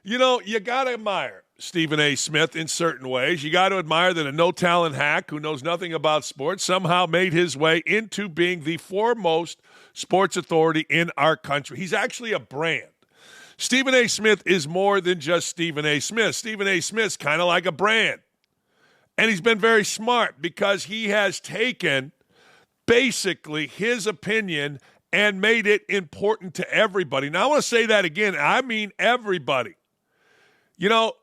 You got to admire Stephen A. Smith in certain ways. You got to admire that a no-talent hack who knows nothing about sports somehow made his way into being the foremost sports authority in our country. He's actually a brand. Stephen A. Smith is more than just Stephen A. Smith. Stephen A. Smith's kind of like a brand. And he's been very smart because he has taken basically his opinion and made it important to everybody. Now, I want to say that again. I mean everybody.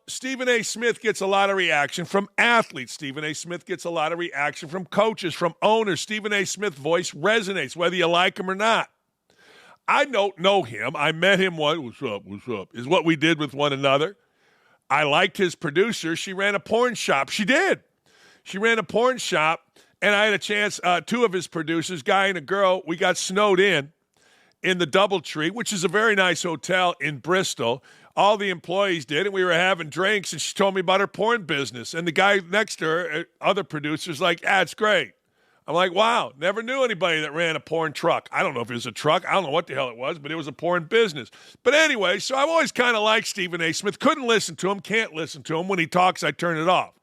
Stephen A. Smith gets a lot of reaction from athletes. Stephen A. Smith gets a lot of reaction from coaches, from owners. Stephen A. Smith's voice resonates, whether you like him or not. I don't know him. I met him once. What's up, is what we did with one another. I liked his producer. She ran a porn shop. She did. She ran a porn shop, and I had a chance, two of his producers, guy and a girl, we got snowed in the DoubleTree, which is a very nice hotel in Bristol. All the employees did, and we were having drinks, and she told me about her porn business. And the guy next to her, other producers, like, it's great. I'm like, wow, never knew anybody that ran a porn truck. I don't know if it was a truck. I don't know what the hell it was, but it was a porn business. But anyway, so I've always kind of liked Stephen A. Smith. Couldn't listen to him, can't listen to him. When he talks, I turn it off.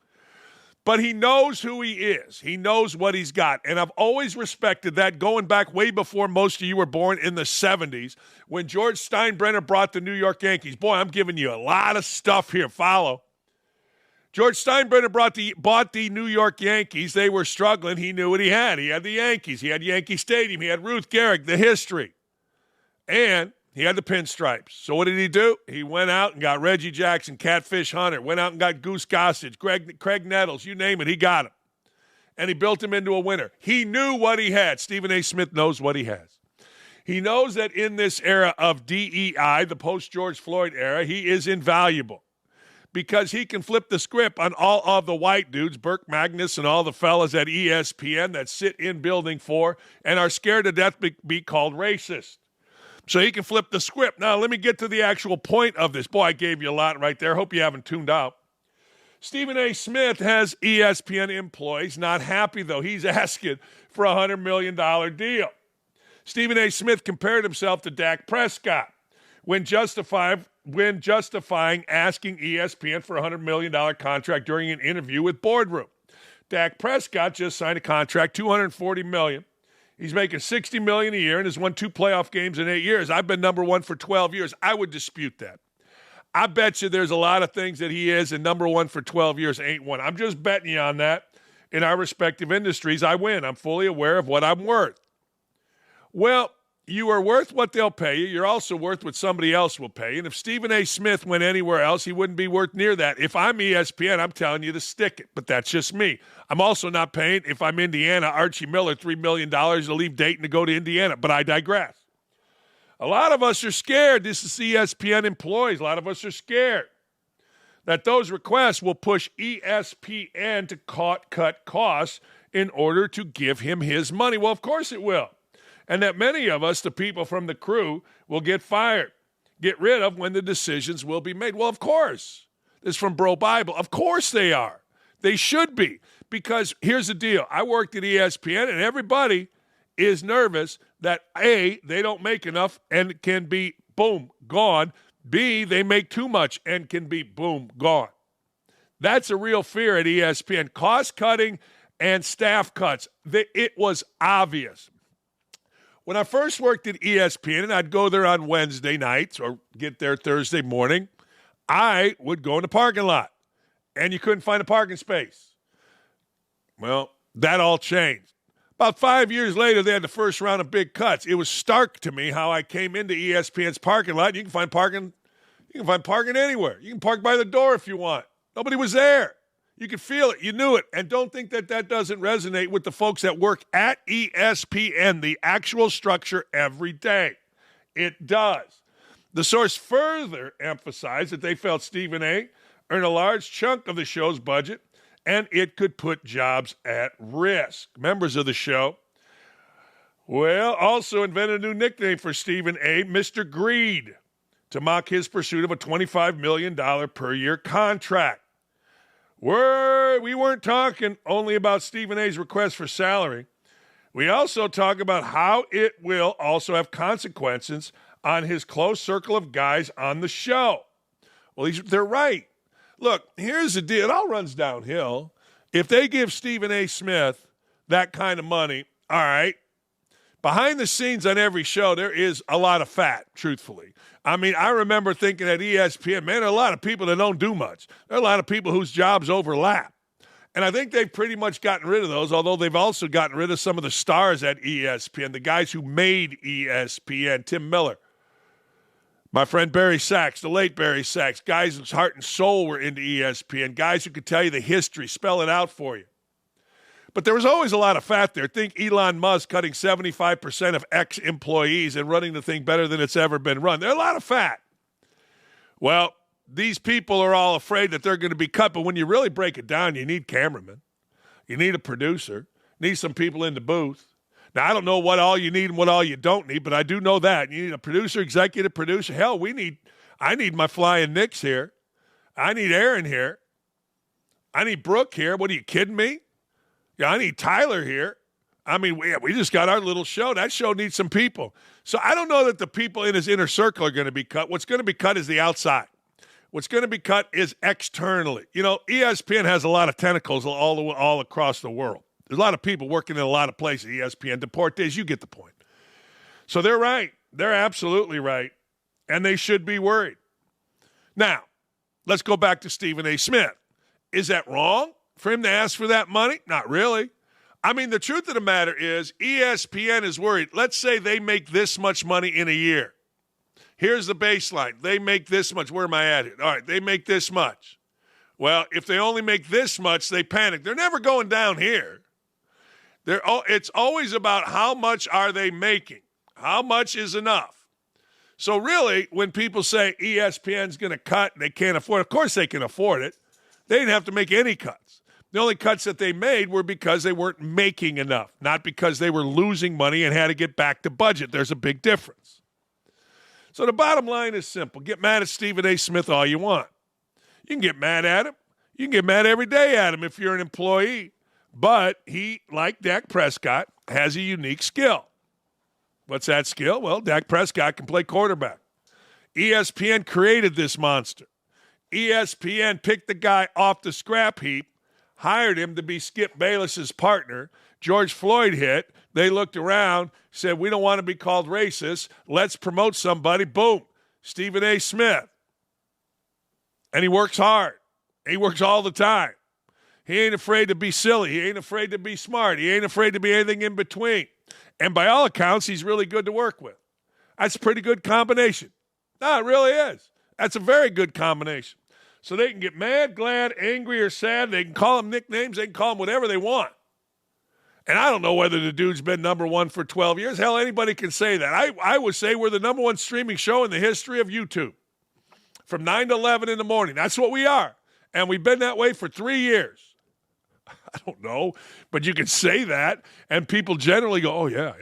But he knows who he is. He knows what he's got. And I've always respected that, going back way before most of you were born in the 70s, when George Steinbrenner brought the New York Yankees. Boy, I'm giving you a lot of stuff here. Follow. George Steinbrenner bought the New York Yankees. They were struggling. He knew what he had. He had the Yankees. He had Yankee Stadium. He had Ruth Gehrig, the history. And he had the pinstripes. So what did he do? He went out and got Reggie Jackson, Catfish Hunter, went out and got Goose Gossage, Craig Nettles, you name it, he got him. And he built him into a winner. He knew what he had. Stephen A. Smith knows what he has. He knows that in this era of DEI, the post-George Floyd era, he is invaluable because he can flip the script on all of the white dudes, Burke Magnus and all the fellas at ESPN that sit in Building 4 and are scared to death to be called racist. So he can flip the script. Now, let me get to the actual point of this. Boy, I gave you a lot right there. Hope you haven't tuned out. Stephen A. Smith has ESPN employees. Not happy, though. He's asking for a $100 million deal. Stephen A. Smith compared himself to Dak Prescott when justifying asking ESPN for a $100 million contract during an interview with Boardroom. Dak Prescott just signed a contract, $240 million. He's making $60 million a year and has won 2 playoff games in 8 years. I've been number one for 12 years. I would dispute that. I bet you there's a lot of things that he is, and number one for 12 years ain't one. I'm just betting you on that. In our respective industries, I win. I'm fully aware of what I'm worth. Well, you are worth what they'll pay you. You're also worth what somebody else will pay you. And if Stephen A. Smith went anywhere else, he wouldn't be worth near that. If I'm ESPN, I'm telling you to stick it. But that's just me. I'm also not paying, if I'm Indiana, Archie Miller $3 million to leave Dayton to go to Indiana. But I digress. A lot of us are scared. This is ESPN employees. A lot of us are scared that those requests will push ESPN to cut costs in order to give him his money. Well, of course it will. And that many of us, the people from the crew, will get fired, get rid of when the decisions will be made. Well, of course. This is from Bro Bible. Of course they are. They should be. Because here's the deal. I worked at ESPN, and everybody is nervous that, A, they don't make enough and can be, boom, gone. B, they make too much and can be, boom, gone. That's a real fear at ESPN. Cost cutting and staff cuts. It was obvious. When I first worked at ESPN, and I'd go there on Wednesday nights or get there Thursday morning, I would go in the parking lot, and you couldn't find a parking space. Well, that all changed. About 5 years later, they had the first round of big cuts. It was stark to me how I came into ESPN's parking lot. You can find parking anywhere. You can park by the door if you want. Nobody was there. You could feel it. You knew it. And don't think that that doesn't resonate with the folks that work at ESPN, the actual structure every day. It does. The source further emphasized that they felt Stephen A. earned a large chunk of the show's budget, and it could put jobs at risk. Members of the show, well, also invented a new nickname for Stephen A., Mr. Greed, to mock his pursuit of a $25 million per year contract. We weren't talking only about Stephen A.'s request for salary. We also talk about how it will also have consequences on his close circle of guys on the show. Well, they're right. Look, here's the deal. It all runs downhill. If they give Stephen A. Smith that kind of money, all right, behind the scenes on every show, there is a lot of fat, truthfully. I mean, I remember thinking at ESPN, man, there are a lot of people that don't do much. There are a lot of people whose jobs overlap. And I think they've pretty much gotten rid of those, although they've also gotten rid of some of the stars at ESPN, the guys who made ESPN, Tim Miller, my friend Barry Sachs, the late Barry Sachs, guys whose heart and soul were into ESPN, guys who could tell you the history, spell it out for you. But there was always a lot of fat there. Think Elon Musk cutting 75% of ex-employees and running the thing better than it's ever been run. There's a lot of fat. Well, these people are all afraid that they're going to be cut, but when you really break it down, you need cameramen. You need a producer. You need some people in the booth. Now, I don't know what all you need and what all you don't need, but I do know that. You need a producer, executive producer. Hell, I need my flying Knicks here. I need Aaron here. I need Brooke here. What, are you kidding me? Yeah, I need Tyler here. I mean, we just got our little show. That show needs some people. So I don't know that the people in his inner circle are going to be cut. What's going to be cut is the outside. What's going to be cut is externally. You know, ESPN has a lot of tentacles all across the world. There's a lot of people working in a lot of places. ESPN, Deportes, you get the point. So they're right. They're absolutely right. And they should be worried. Now, let's go back to Stephen A. Smith. Is that wrong for him to ask for that money? Not really. I mean, the truth of the matter is ESPN is worried. Let's say they make this much money in a year. Here's the baseline. They make this much. Where am I at here? All right, they make this much. Well, if they only make this much, they panic. They're never going down here. It's always about how much are they making? How much is enough? So really, when people say ESPN's going to cut and they can't afford it, of course they can afford it. They didn't have to make any cuts. The only cuts that they made were because they weren't making enough, not because they were losing money and had to get back to budget. There's a big difference. So the bottom line is simple. Get mad at Stephen A. Smith all you want. You can get mad at him. You can get mad every day at him if you're an employee. But he, like Dak Prescott, has a unique skill. What's that skill? Well, Dak Prescott can play quarterback. ESPN created this monster. ESPN picked the guy off the scrap heap, hired him to be Skip Bayless's partner. George Floyd hit. They looked around, said, we don't want to be called racist. Let's promote somebody. Boom. Stephen A. Smith. And he works hard. He works all the time. He ain't afraid to be silly. He ain't afraid to be smart. He ain't afraid to be anything in between. And by all accounts, he's really good to work with. That's a pretty good combination. No, it really is. That's a very good combination. So they can get mad, glad, angry, or sad. They can call him nicknames. They can call him whatever they want. And I don't know whether the dude's been number one for 12 years. Hell, anybody can say that. I would say we're the number one streaming show in the history of YouTube. From 9 to 11 in the morning. That's what we are. And we've been that way for 3 years. I don't know, but you can say that, and people generally go, oh, yeah,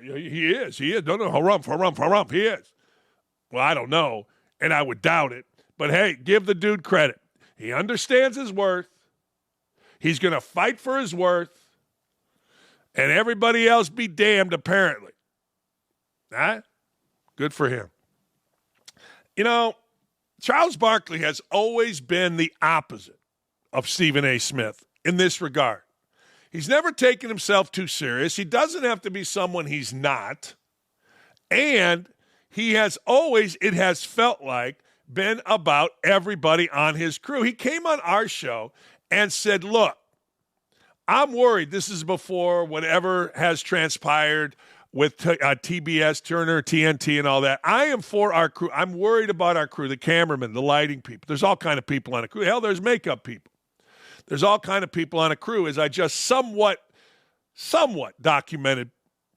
he is. No, harumph, he is. Well, I don't know, and I would doubt it. But, hey, give the dude credit. He understands his worth. He's going to fight for his worth, and everybody else be damned, apparently. Huh? Good for him. You know, Charles Barkley has always been the opposite of Stephen A. Smith in this regard. He's never taken himself too serious. He doesn't have to be someone he's not. And he has always, it has felt like, been about everybody on his crew. He came on our show and said, look, I'm worried. This is before whatever has transpired with TBS, Turner, TNT, and all that. I am for our crew. I'm worried about our crew, the cameramen, the lighting people. There's all kind of people on a crew. Hell, there's makeup people. There's all kind of people on a crew, as I just somewhat documented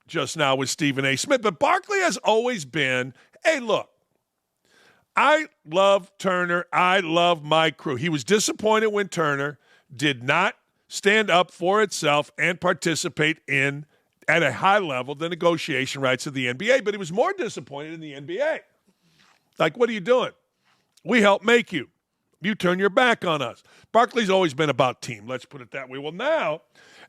just now with Stephen A. Smith. But Barkley has always been, hey, look, I love Turner. I love my crew. He was disappointed when Turner did not stand up for itself and participate in, at a high level, the negotiation rights of the NBA. But he was more disappointed in the NBA. Like, what are you doing? We helped make you. You turn your back on us. Barkley's always been about team. Let's put it that way. Well, now,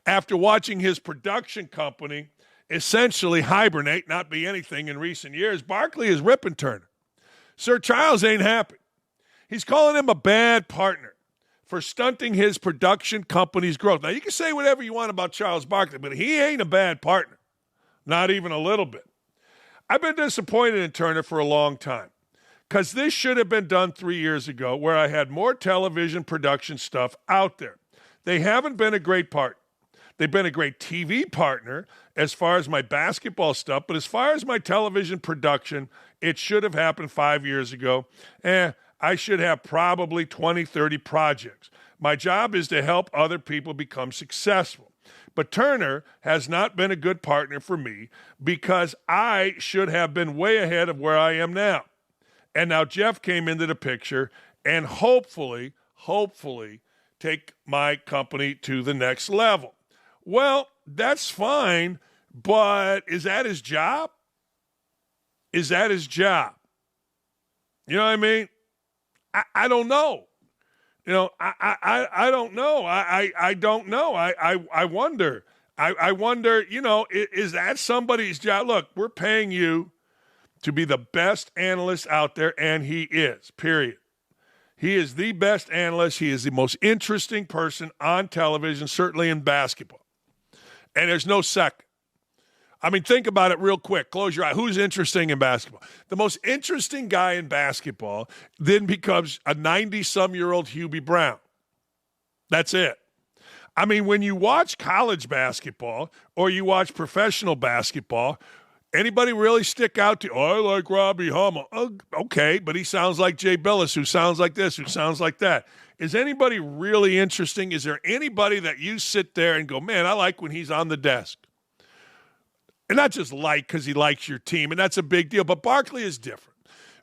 after watching his production company essentially hibernate, not be anything in recent years, Barkley is ripping Turner. Sir Charles ain't happy. He's calling him a bad partner for stunting his production company's growth. Now, you can say whatever you want about Charles Barkley, but he ain't a bad partner. Not even a little bit. I've been disappointed in Turner for a long time because this should have been done 3 years ago where I had more television production stuff out there. They haven't been a great partner. They've been a great TV partner as far as my basketball stuff, but as far as my television production, it should have happened 5 years ago. I should have probably 20, 30 projects. My job is to help other people become successful. But Turner has not been a good partner for me because I should have been way ahead of where I am now. And now Jeff came into the picture and hopefully take my company to the next level. Well, that's fine, but is that his job? Is that his job? You know what I mean? I don't know. You know, I don't know. I don't know. I wonder. I wonder, you know, is that somebody's job? Look, we're paying you to be the best analyst out there, and he is, period. He is the best analyst. He is the most interesting person on television, certainly in basketball. And there's no second. I mean, think about it real quick. Close your eye. Who's interesting in basketball? The most interesting guy in basketball then becomes a 90-some-year-old Hubie Brown. That's it. I mean, when you watch college basketball or you watch professional basketball, anybody really stick out to, I like Robbie Hummel. Oh, okay, but he sounds like Jay Billis, who sounds like this, who sounds like that. Is anybody really interesting? Is there anybody that you sit there and go, man, I like when he's on the desk? And not just like because he likes your team, and that's a big deal. But Barkley is different.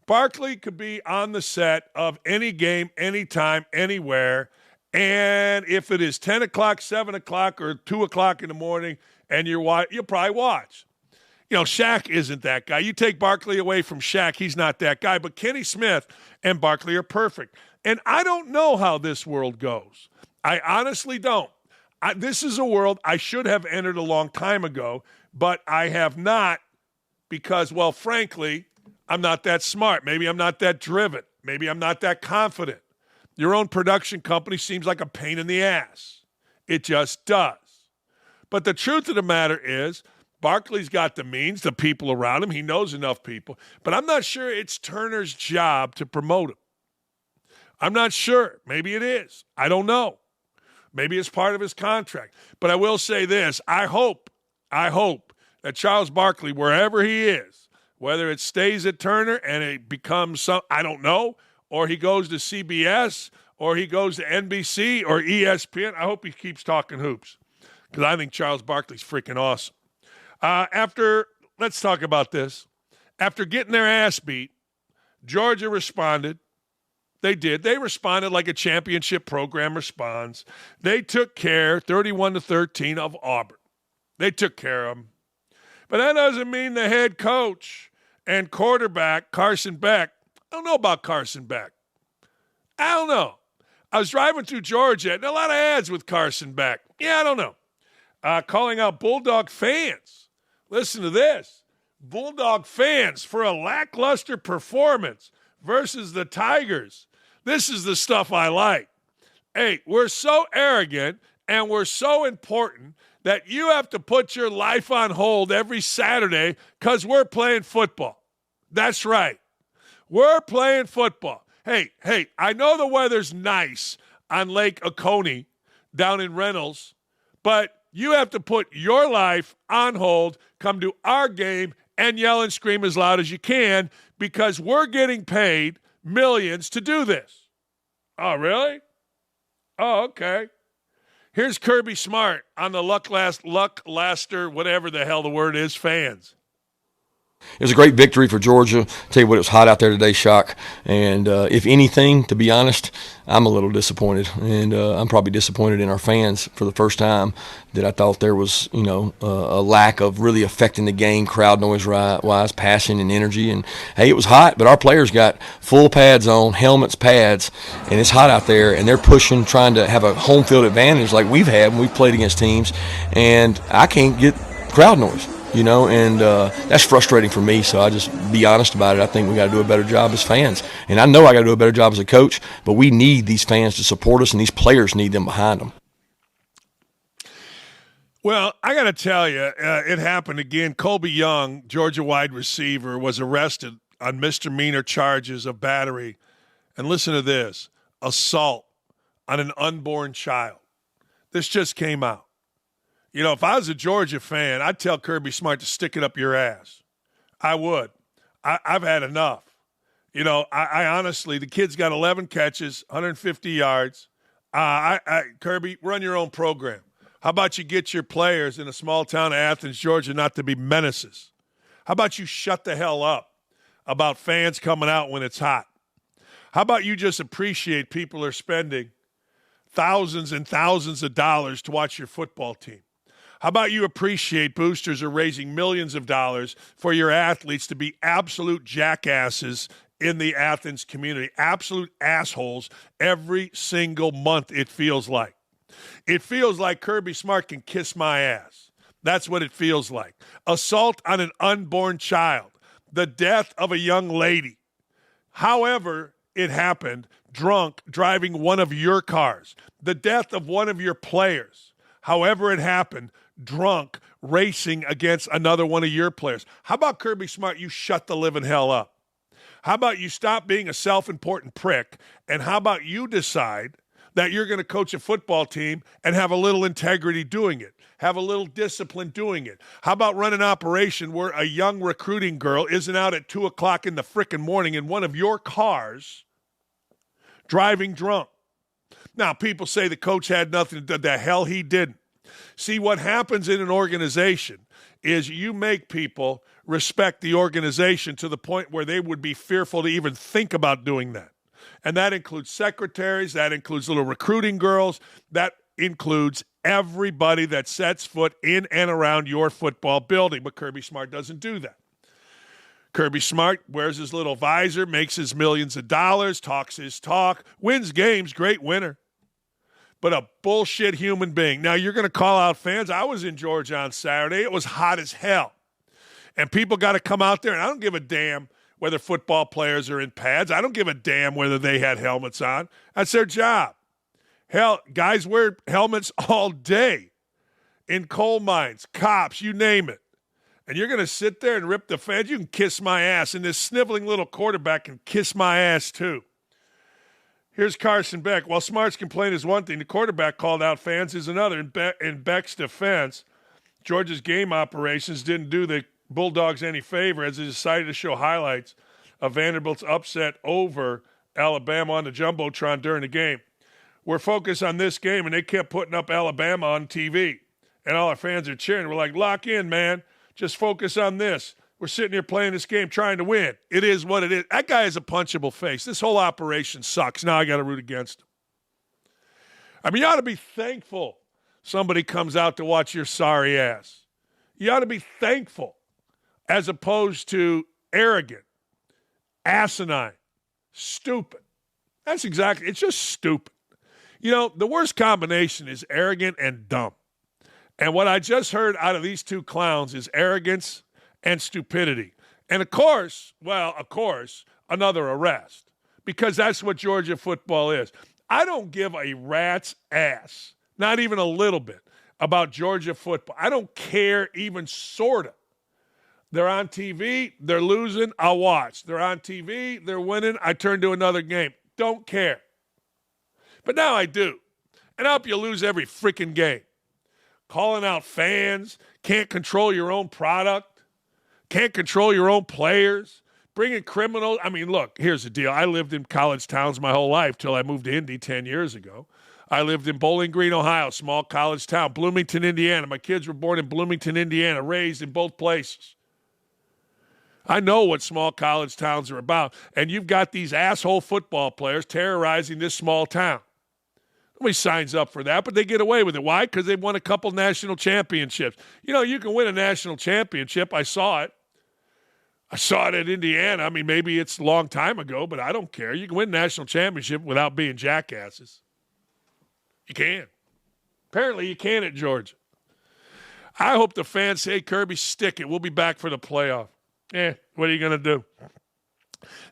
Barkley could be on the set of any game, anytime, anywhere. And if it is 10 o'clock, 7 o'clock, or 2 o'clock in the morning, and you'll probably watch. You know, Shaq isn't that guy. You take Barkley away from Shaq, he's not that guy. But Kenny Smith and Barkley are perfect. And I don't know how this world goes. I honestly don't. This is a world I should have entered a long time ago, but I have not because, well, frankly, I'm not that smart. Maybe I'm not that driven. Maybe I'm not that confident. Your own production company seems like a pain in the ass. It just does. But the truth of the matter is, Barkley's got the means, the people around him. He knows enough people. But I'm not sure it's Turner's job to promote him. I'm not sure. Maybe it is. I don't know. Maybe it's part of his contract. But I will say this. I hope that Charles Barkley, wherever he is, whether it stays at Turner and it becomes some, I don't know, or he goes to CBS or he goes to NBC or ESPN, I hope he keeps talking hoops because I think Charles Barkley's freaking awesome. Let's talk about this. After getting their ass beat, Georgia responded. They did. They responded like a championship program responds. They took care, 31-13, of Auburn. They took care of them. But that doesn't mean the head coach and quarterback, Carson Beck, I don't know about Carson Beck. I don't know. I was driving through Georgia, and a lot of ads with Carson Beck. Yeah, I don't know. Calling out Bulldog fans. Listen to this. Bulldog fans for a lackluster performance versus the Tigers. This is the stuff I like. Hey, we're so arrogant and we're so important that you have to put your life on hold every Saturday because we're playing football. That's right. We're playing football. Hey, I know the weather's nice on Lake Oconee down in Reynolds, but you have to put your life on hold, come to our game, and yell and scream as loud as you can because we're getting paid millions to do this. Oh, really? Oh, okay. Here's Kirby Smart on the Lackluster, whatever the hell the word is, fans. It was a great victory for Georgia. Tell you what, it was hot out there today, Shock. And if anything, to be honest, I'm a little disappointed. And I'm probably disappointed in our fans for the first time that I thought there was, a lack of really affecting the game, crowd noise-wise, passion and energy. And, hey, it was hot, but our players got full pads on, helmets, pads, and it's hot out there. And they're pushing, trying to have a home field advantage like we've had when we've played against teams. And I can't get crowd noise. and that's frustrating for me. So I just be honest about it. I think we got to do a better job as fans. And I know I got to do a better job as a coach, but we need these fans to support us, and these players need them behind them. Well, I got to tell you, it happened again. Colby Young, Georgia wide receiver, was arrested on misdemeanor charges of battery. And listen to this, assault on an unborn child. This just came out. If I was a Georgia fan, I'd tell Kirby Smart to stick it up your ass. I would. I've had enough. I honestly, the kid's got 11 catches, 150 yards. Kirby, run your own program. How about you get your players in a small town of Athens, Georgia, not to be menaces? How about you shut the hell up about fans coming out when it's hot? How about you just appreciate people are spending thousands and thousands of dollars to watch your football team? How about you appreciate boosters are raising millions of dollars for your athletes to be absolute jackasses in the Athens community, absolute assholes every single month, it feels like. It feels like Kirby Smart can kiss my ass. That's what it feels like. Assault on an unborn child. The death of a young lady. However it happened, drunk, driving one of your cars. The death of one of your players. However it happened, drunk, racing against another one of your players. How about Kirby Smart, you shut the living hell up? How about you stop being a self-important prick, and how about you decide that you're going to coach a football team and have a little integrity doing it, have a little discipline doing it? How about run an operation where a young recruiting girl isn't out at 2 o'clock in the frickin' morning in one of your cars driving drunk? Now, people say the coach had nothing to do. The hell he didn't. See, what happens in an organization is you make people respect the organization to the point where they would be fearful to even think about doing that. And that includes secretaries, that includes little recruiting girls, that includes everybody that sets foot in and around your football building. But Kirby Smart doesn't do that. Kirby Smart wears his little visor, makes his millions of dollars, talks his talk, wins games, great winner. But a bullshit human being. Now, you're going to call out fans. I was in Georgia on Saturday. It was hot as hell. And people got to come out there, and I don't give a damn whether football players are in pads. I don't give a damn whether they had helmets on. That's their job. Hell, guys wear helmets all day in coal mines, cops, you name it. And you're going to sit there and rip the fans? You can kiss my ass. And this sniveling little quarterback can kiss my ass too. Here's Carson Beck. While Smart's complaint is one thing, the quarterback called out fans is another. In Beck's defense, Georgia's game operations didn't do the Bulldogs any favor as they decided to show highlights of Vanderbilt's upset over Alabama on the Jumbotron during the game. We're focused on this game, and they kept putting up Alabama on TV. And all our fans are cheering. We're like, lock in, man. Just focus on this. We're sitting here playing this game trying to win. It is what it is. That guy has a punchable face. This whole operation sucks. Now I got to root against him. I mean, you ought to be thankful somebody comes out to watch your sorry ass. You ought to be thankful as opposed to arrogant, asinine, stupid. That's exactly, it's just stupid. The worst combination is arrogant and dumb. And what I just heard out of these two clowns is arrogance and stupidity. And of course, another arrest. Because that's what Georgia football is. I don't give a rat's ass, not even a little bit, about Georgia football. I don't care even sort of. They're on TV, they're losing, I'll watch. They're on TV, they're winning, I turn to another game. Don't care. But now I do. And I hope you lose every freaking game. Calling out fans, can't control your own product, can't control your own players, bringing criminals. I mean, look, here's the deal. I lived in college towns my whole life till I moved to Indy 10 years ago. I lived in Bowling Green, Ohio, small college town. Bloomington, Indiana. My kids were born in Bloomington, Indiana, raised in both places. I know what small college towns are about. And you've got these asshole football players terrorizing this small town. Nobody signs up for that, but they get away with it. Why? Because they've won a couple national championships. You can win a national championship. I saw it. I saw it at Indiana. I mean, maybe it's a long time ago, but I don't care. You can win a national championship without being jackasses. You can. Apparently you can at Georgia. I hope the fans say, Kirby, stick it. We'll be back for the playoff. What are you going to do?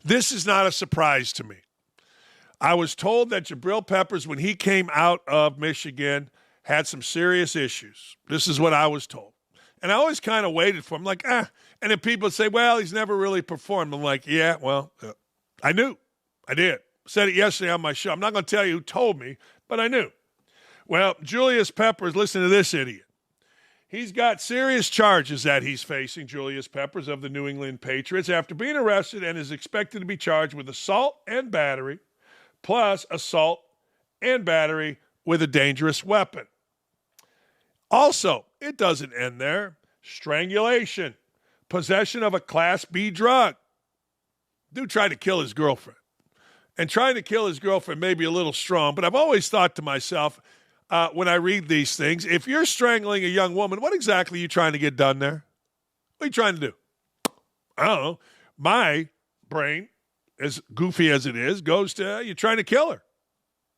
This is not a surprise to me. I was told that Jabrill Peppers, when he came out of Michigan, had some serious issues. This is what I was told. And I always kind of waited for him, like, And then people would say, well, he's never really performed. I'm like, yeah, well, I knew. I did. Said it yesterday on my show. I'm not going to tell you who told me, but I knew. Well, Julius Peppers, listen to this idiot. He's got serious charges that he's facing, Julius Peppers of the New England Patriots, after being arrested and is expected to be charged with assault and battery, plus assault and battery with a dangerous weapon. Also, it doesn't end there. Strangulation, possession of a Class B drug. Dude tried to kill his girlfriend. And trying to kill his girlfriend may be a little strong, but I've always thought to myself, when I read these things, if you're strangling a young woman, what exactly are you trying to get done there? What are you trying to do? I don't know. My brain, as goofy as it is, goes to you're trying to kill her.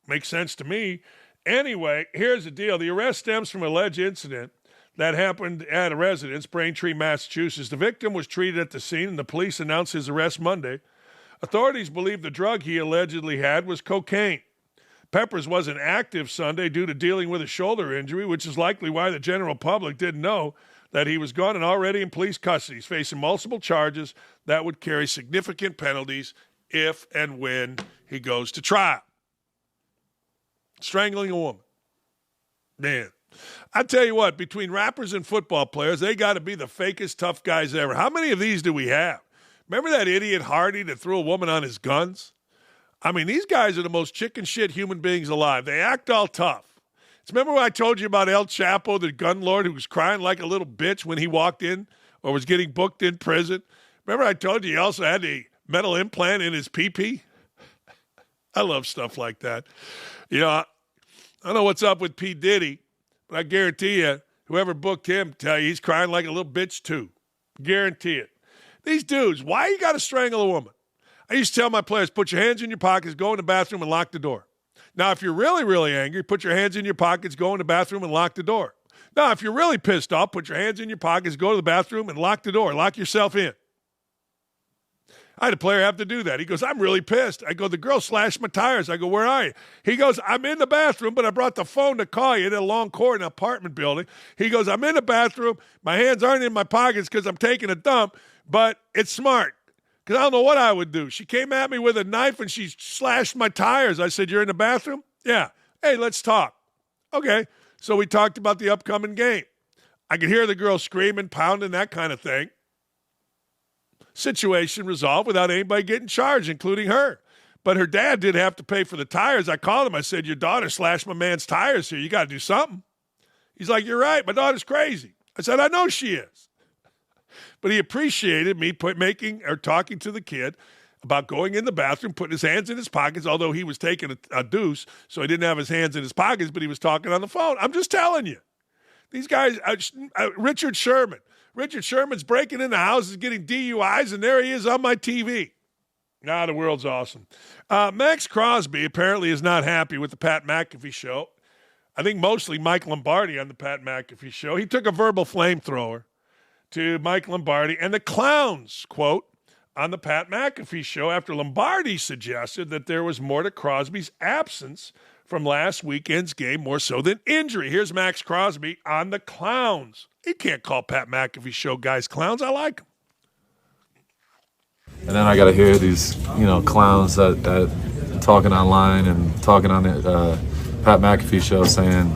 Makes sense to me. Anyway, here's the deal. The arrest stems from an alleged incident that happened at a residence, Braintree, Massachusetts. The victim was treated at the scene, and the police announced his arrest Monday. Authorities believe the drug he allegedly had was cocaine. Peppers wasn't active Sunday due to dealing with a shoulder injury, which is likely why the general public didn't know that he was gone and already in police custody. He's facing multiple charges that would carry significant penalties if and when he goes to trial. Strangling a woman. Man, I tell you what, between rappers and football players, they got to be the fakest tough guys ever. How many of these do we have? Remember that idiot Hardy that threw a woman on his guns? I mean, these guys are the most chicken shit human beings alive. They act all tough. Remember when I told you about El Chapo, the gun lord who was crying like a little bitch when he walked in or was getting booked in prison? Remember I told you he also had a metal implant in his pee-pee? I love stuff like that. You know, I don't know what's up with P. Diddy, but I guarantee you, whoever booked him tell you he's crying like a little bitch too. Guarantee it. These dudes, why you got to strangle a woman? I used to tell my players, put your hands in your pockets, go in the bathroom, and lock the door. Now, if you're really, really angry, put your hands in your pockets, go in the bathroom, and lock the door. Now, if you're really pissed off, put your hands in your pockets, go to the bathroom, and lock the door. Lock yourself in. I had a player have to do that. He goes, I'm really pissed. I go, the girl slashed my tires. I go, where are you? He goes, I'm in the bathroom, but I brought the phone to call you in a long court in an apartment building. He goes, I'm in the bathroom. My hands aren't in my pockets because I'm taking a dump, but it's smart. Because I don't know what I would do. She came at me with a knife and she slashed my tires. I said, you're in the bathroom? Yeah. Hey, let's talk. Okay. So we talked about the upcoming game. I could hear the girl screaming, pounding, that kind of thing. Situation resolved without anybody getting charged, including her. But her dad did have to pay for the tires. I called him. I said, your daughter slashed my man's tires here. You got to do something. He's like, you're right. My daughter's crazy. I said, I know she is. But he appreciated me talking to the kid about going in the bathroom, putting his hands in his pockets, although he was taking a deuce, so he didn't have his hands in his pockets, but he was talking on the phone. I'm just telling you. These guys, Richard Sherman. Richard Sherman's breaking into houses, getting DUIs, and there he is on my TV. The world's awesome. Maxx Crosby apparently is not happy with the Pat McAfee show. I think mostly Mike Lombardi on the Pat McAfee show. He took a verbal flamethrower to Mike Lombardi and the clowns, quote, on the Pat McAfee show after Lombardi suggested that there was more to Crosby's absence from last weekend's game, more so than injury. Here's Maxx Crosby on the clowns. You can't call Pat McAfee show guys clowns. I like them. And then I got to hear these, clowns that talking online and talking on the Pat McAfee show saying,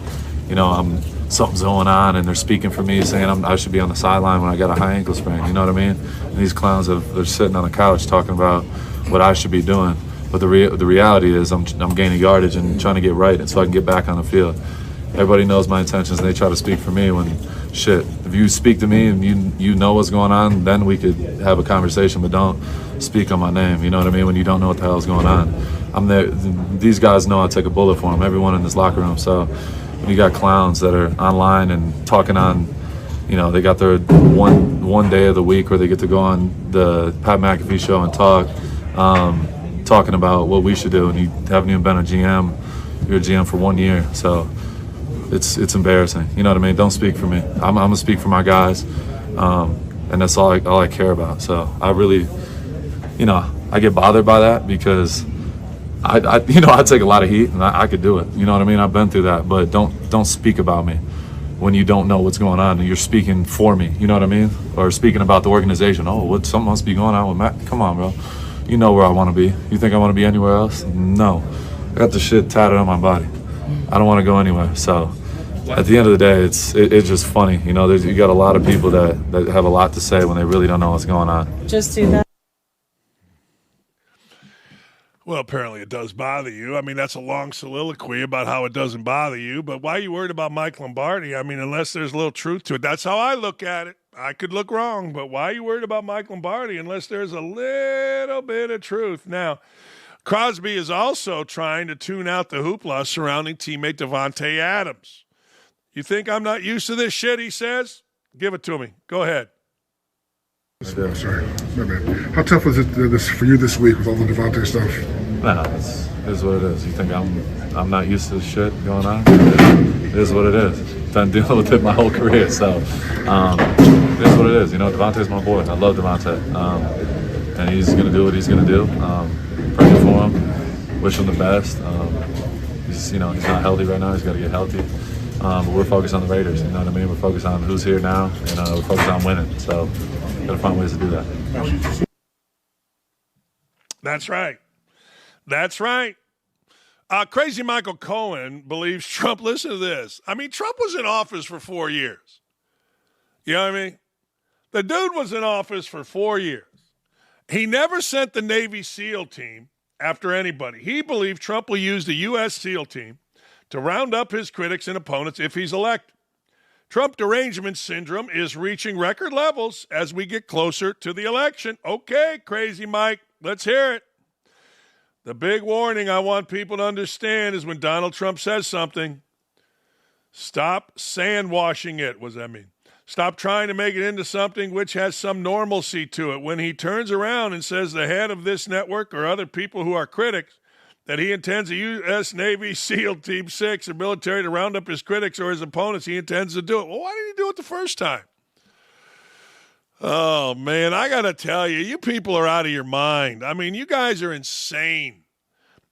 something's going on, and they're speaking for me, saying I should be on the sideline when I got a high ankle sprain. You know what I mean? And these clowns they're sitting on the couch talking about what I should be doing. But the reality is I'm gaining yardage and trying to get right, and so I can get back on the field. Everybody knows my intentions, and they try to speak for me when, shit, if you speak to me and you know what's going on, then we could have a conversation, but don't speak on my name, you know what I mean, when you don't know what the hell's going on. I'm there. These guys know I'll take a bullet for them, everyone in this locker room. So when you got clowns that are online and talking on, they got their one day of the week where they get to go on the Pat McAfee show and talking about what we should do, and you haven't even been a GM. You're a GM for 1 year, so it's embarrassing. You know what I mean? Don't speak for me. I'm gonna speak for my guys, and that's all I care about. So I really, I get bothered by that because I take a lot of heat and I could do it. You know what I mean? I've been through that, but don't speak about me when you don't know what's going on and you're speaking for me. You know what I mean? Or speaking about the organization. Oh, something must be going on with Matt. Come on, bro. You know where I want to be. You think I want to be anywhere else? No. I got the shit tatted on my body. I don't want to go anywhere. So at the end of the day, it's just funny. You got a lot of people that have a lot to say when they really don't know what's going on. Just do that. Well, apparently it does bother you. I mean, that's a long soliloquy about how it doesn't bother you. But why are you worried about Mike Lombardi? I mean, unless there's a little truth to it. That's how I look at it. I could look wrong, but why are you worried about Mike Lombardi unless there's a little bit of truth? Now, Crosby is also trying to tune out the hoopla surrounding teammate Davante Adams. You think I'm not used to this shit, he says? Give it to me. Go ahead. I'm sorry. My bad. How tough was it for you this week with all the Davante stuff? Nah, it is what it is. You think I'm not used to this shit going on? It is what it is. Been dealing with it my whole career, so it is what it is. Davante's my boy. I love Davante, and he's gonna do what he's gonna do. Pray for him. Wish him the best. He's not healthy right now. He's got to get healthy. But we're focused on the Raiders. You know what I mean? We're focused on who's here now, and we're focused on winning. So, got to find ways to do that. That's right. That's right. Crazy Michael Cohen believes Trump. Listen to this. I mean, Trump was in office for 4 years. You know what I mean? The dude was in office for 4 years. He never sent the Navy SEAL team after anybody. He believed Trump will use the U.S. SEAL team to round up his critics and opponents if he's elected. Trump derangement syndrome is reaching record levels as we get closer to the election. Okay, Crazy Mike, let's hear it. The big warning I want people to understand is when Donald Trump says something, stop sandwashing it. What does that mean? Stop trying to make it into something which has some normalcy to it. When he turns around and says the head of this network or other people who are critics that he intends a U.S. Navy SEAL Team 6 or military to round up his critics or his opponents, he intends to do it. Well, why did he do it the first time? Oh, man, I got to tell you, you people are out of your mind. I mean, you guys are insane.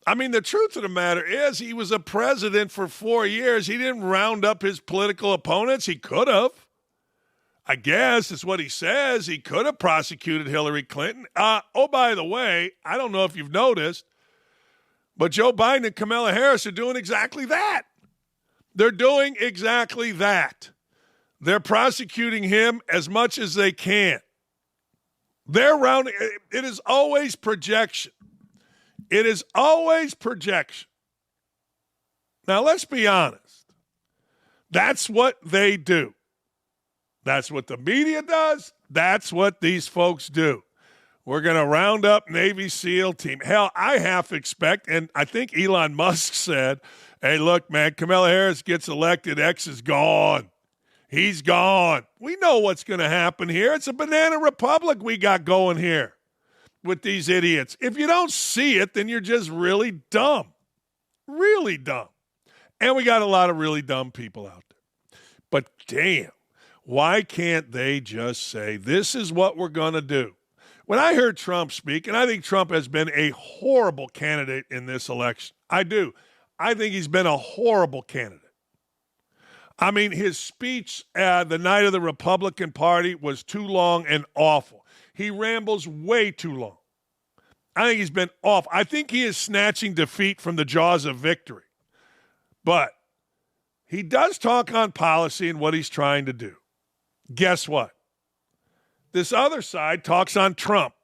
I mean, the truth of the matter is he was a president for 4 years. He didn't round up his political opponents. He could have. I guess is what he says. He could have prosecuted Hillary Clinton. Oh, by the way, I don't know if you've noticed, but Joe Biden and Kamala Harris are doing exactly that. They're doing exactly that. They're prosecuting him as much as they can. They're rounding. It is always projection. It is always projection. Now, let's be honest. That's what they do. That's what the media does. That's what these folks do. We're going to round up Navy SEAL team. Hell, I half expect, and I think Elon Musk said, hey, look, man, Kamala Harris gets elected, X is gone. He's gone. We know what's going to happen here. It's a banana republic we got going here with these idiots. If you don't see it, then you're just really dumb. Really dumb. And we got a lot of really dumb people out there. But damn, why can't they just say, this is what we're going to do? When I heard Trump speak, and I think Trump has been a horrible candidate in this election. I do. I think he's been a horrible candidate. I mean, his speech the night of the Republican Party was too long and awful. He rambles way too long. I think he's been off. I think he is snatching defeat from the jaws of victory. But he does talk on policy and what he's trying to do. Guess what? This other side talks on Trump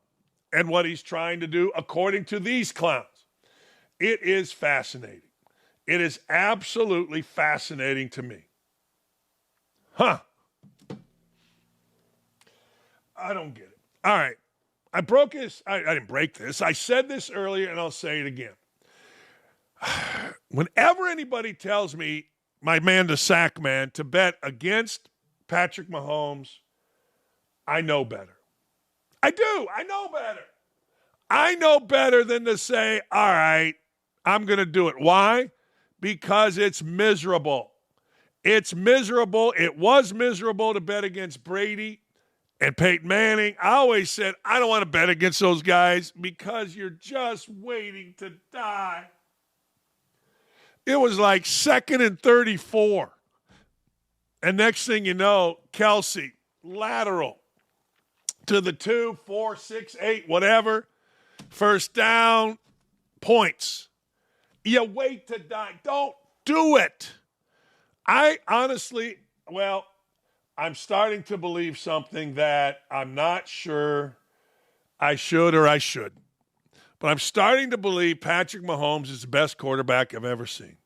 and what he's trying to do according to these clowns. It is fascinating. It is absolutely fascinating to me. Huh. I don't get it. All right. I broke this. I didn't break this. I said this earlier, and I'll say it again. Whenever anybody tells me, my man, the sack man, to bet against Patrick Mahomes, I know better. I do. I know better. I know better than to say, all right, I'm going to do it. Why? Because it's miserable. It's miserable. It was miserable to bet against Brady and Peyton Manning. I always said, I don't want to bet against those guys because you're just waiting to die. It was like 2nd and 34. And next thing you know, Kelsey, lateral to the 2, 4, 6, 8, whatever. First down, points. You wait to die. Don't do it. I honestly, I'm starting to believe something that I'm not sure I should or I shouldn't. But I'm starting to believe Patrick Mahomes is the best quarterback I've ever seen.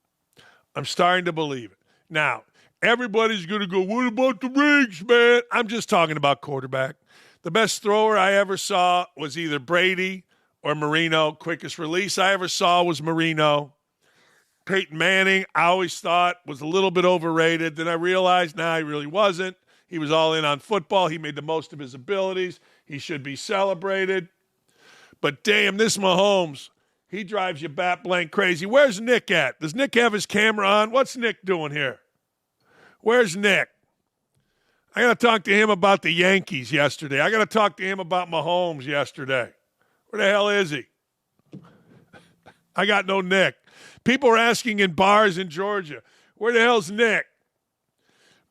I'm starting to believe it. Now, everybody's going to go, what about the rings, man? I'm just talking about quarterback. The best thrower I ever saw was either Brady or Marino. Quickest release I ever saw was Marino. Peyton Manning, I always thought was a little bit overrated. Then I realized, he really wasn't. He was all in on football. He made the most of his abilities. He should be celebrated. But damn, this Mahomes, he drives you bat blank crazy. Where's Nick at? Does Nick have his camera on? What's Nick doing here? Where's Nick? I got to talk to him about the Yankees yesterday. I got to talk to him about Mahomes yesterday. Where the hell is he? I got no Nick. People are asking in bars in Georgia, where the hell's Nick?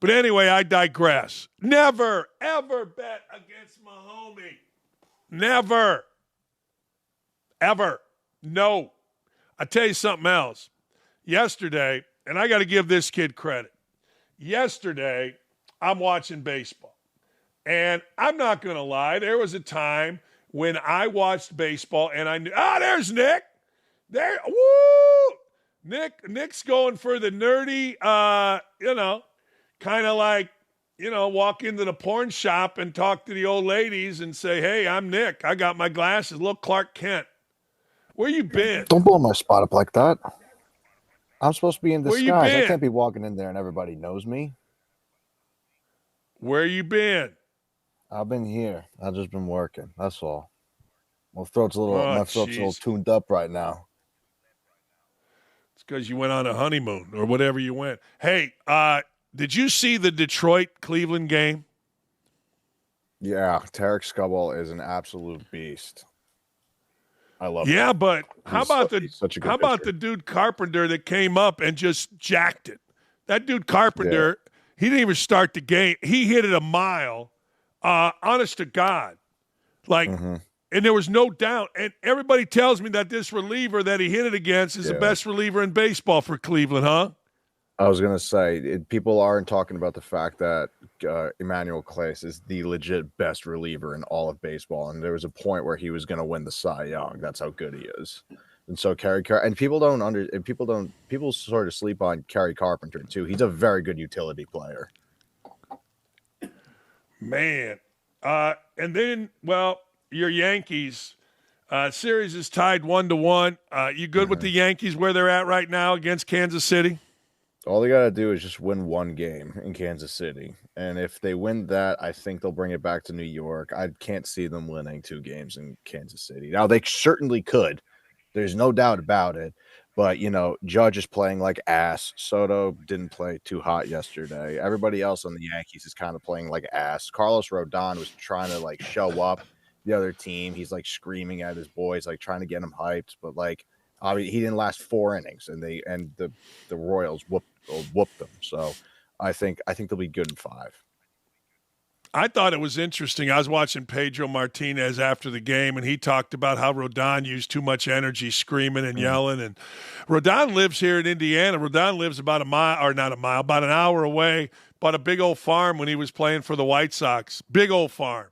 But anyway, I digress. Never, ever bet against Mahomes. Never. Ever. No. I tell you something else. Yesterday, and I got to give this kid credit. Yesterday, I'm watching baseball. And I'm not going to lie, there was a time when I watched baseball and I knew, there's Nick. There, woo! Nick's going for the nerdy, kind of like, walk into the porn shop and talk to the old ladies and say, hey, I'm Nick. I got my glasses. Look, Clark Kent. Where you been? Don't blow my spot up like that. I'm supposed to be in Where you disguise. I been? can't be walking in there and everybody knows me. Where you been? I've been here. I've just been working. That's all. My throat's a little tuned up right now. It's because you went on a honeymoon or whatever you went. Hey, did you see the Detroit-Cleveland game? Yeah, Tarek Skubal is an absolute beast. I love him. Yeah, but how about the the dude Carpenter that came up and just jacked it? That dude Carpenter, he didn't even start the game. He hit it a mile, honest to God. And there was no doubt. And everybody tells me that this reliever that he hit it against is the best reliever in baseball for Cleveland, huh? I was going to say, people aren't talking about the fact that Emmanuel Clase is the legit best reliever in all of baseball. And there was a point where he was going to win the Cy Young. That's how good he is. And so people sort of sleep on Kerry Carpenter too. He's a very good utility player. Man. And then, your Yankees series is tied 1-1. You good with the Yankees where they're at right now against Kansas City? All they got to do is just win one game in Kansas City. And if they win that, I think they'll bring it back to New York. I can't see them winning 2 games in Kansas City. Now, they certainly could. There's no doubt about it. But, Judge is playing like ass. Soto didn't play too hot yesterday. Everybody else on the Yankees is kind of playing like ass. Carlos Rodon was trying to, show up the other team. He's, screaming at his boys, trying to get him hyped. But, he didn't last 4 innings, and the Royals whooped them. So I think they'll be good in 5. I thought it was interesting. I was watching Pedro Martinez after the game, and he talked about how Rodon used too much energy screaming and yelling. And Rodon lives here in Indiana. Rodon lives about about an hour away, bought a big old farm when he was playing for the White Sox. Big old farm.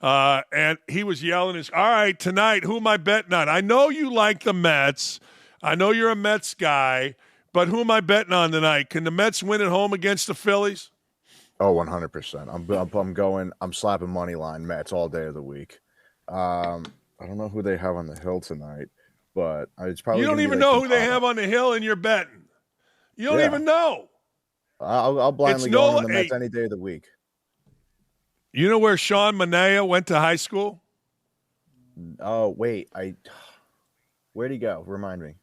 And he was yelling, all right, tonight, who am I betting on? I know you like the Mets. I know you're a Mets guy, but who am I betting on tonight? Can the Mets win at home against the Phillies? Oh, 100%. I'm slapping money line Mets all day of the week. I don't know who they have on the hill tonight, but it's probably you don't even know who they have on the hill, and you're betting. You don't even know. I'll blindly go on the Mets any day of the week. You know where Sean Manaea went to high school? Oh, wait. Where'd he go? Remind me.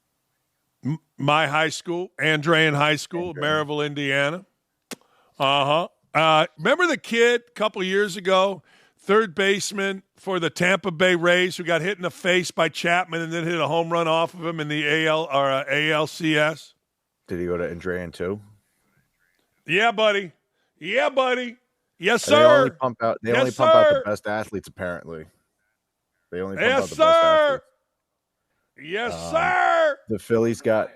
My high school, Andrean High School, Maryville, Indiana. Remember the kid a couple years ago, third baseman for the Tampa Bay Rays, who got hit in the face by Chapman and then hit a home run off of him in the ALCS? Did he go to Andrean too? Yeah, buddy. Yes, They sir. only pump out. They Yes, only pump out the sir. best athletes. Apparently, they only pump Yes, out the sir. best athletes. Yes, sir. The Phillies got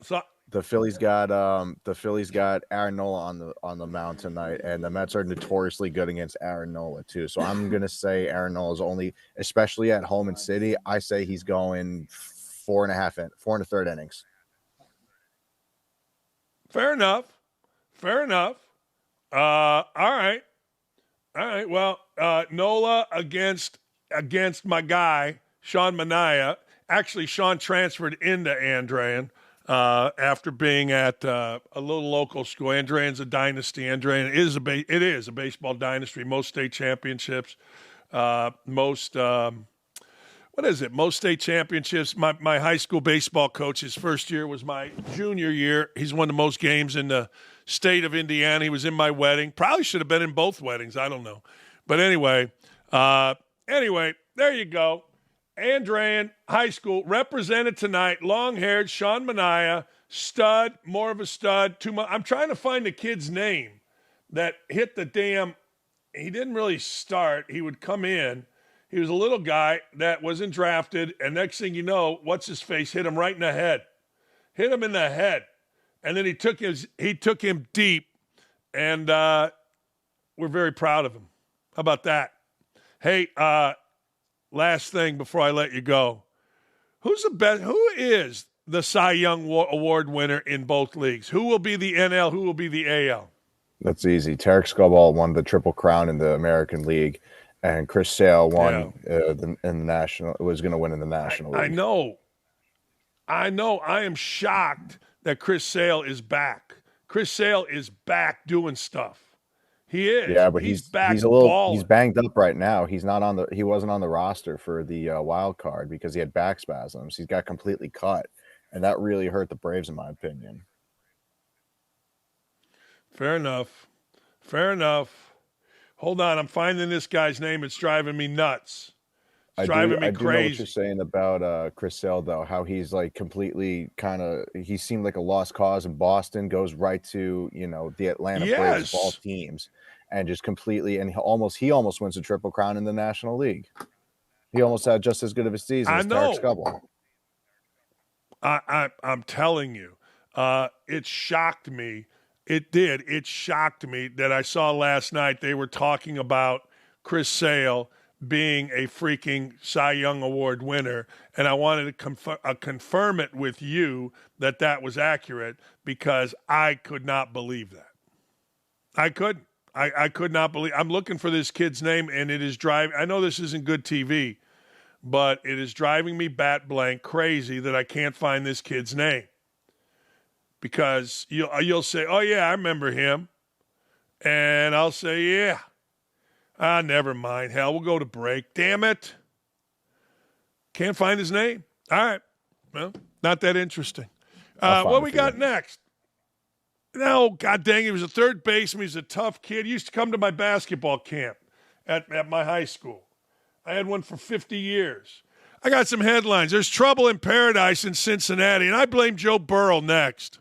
So, the Phillies got Aaron Nola on the mound tonight, and the Mets are notoriously good against Aaron Nola too. So I'm gonna say Aaron Nola is only, especially at home in City. I say he's going 4.5 innings. fair enough. All right. Well, Nola against my guy Sean Manaea. Actually, Sean transferred into Andrean after being at a little local school. Andrean's a dynasty. Andrean is a baseball dynasty. Most state championships. Most state championships. My high school baseball coach, his first year was my junior year. He's won the most games in the state of Indiana. He was in my wedding. Probably should have been in both weddings. I don't know. But anyway, there you go. Andrean High School represented tonight. Long-haired Sean Manaea, stud, more of a stud. I'm trying to find the kid's name that hit the damn. He didn't really start. He would come in. He was a little guy that wasn't drafted, and next thing you know, what's his face hit him right in the head. Hit him in the head, and then he took him deep, and we're very proud of him. How about that? Hey, last thing before I let you go. Who is the Cy Young Award winner in both leagues? Who will be the NL? Who will be the AL? That's easy. Tarek Skubal won the Triple Crown in the American League, and Chris Sale won in the National. Was going to win in the National League. I know. I am shocked that Chris Sale is back. Chris Sale is back doing stuff. He is. Yeah, but he's back. He's banged up right now. He wasn't on the roster for the wild card because he had back spasms. He's got completely cut, and that really hurt the Braves, in my opinion. Fair enough. Hold on, I'm finding this guy's name. It's driving me nuts. It's driving me crazy. I do know what you're saying about Chris Sale, though. How he's like completely he seemed like a lost cause in Boston. Goes right to the Atlanta Braves of all teams, and just completely he almost wins a Triple Crown in the National League. He almost had just as good of a season as Tarek Skubal. I'm telling you, it shocked me. It did. It shocked me that I saw last night they were talking about Chris Sale being a freaking Cy Young Award winner, and I wanted to confirm it with you that was accurate because I could not believe that. I couldn't. I could not believe. I'm looking for this kid's name, and it is driving. I know this isn't good TV, but it is driving me bat blank crazy that I can't find this kid's name. Because you'll say, oh, yeah, I remember him. And I'll say, yeah. Never mind. Hell, we'll go to break. Damn it. Can't find his name. All right. Well, not that interesting. What we got next? No, God dang, he was a third baseman. He's a tough kid. He used to come to my basketball camp at my high school. I had one for 50 years. I got some headlines. There's trouble in paradise in Cincinnati, and I blame Joe Burrow next.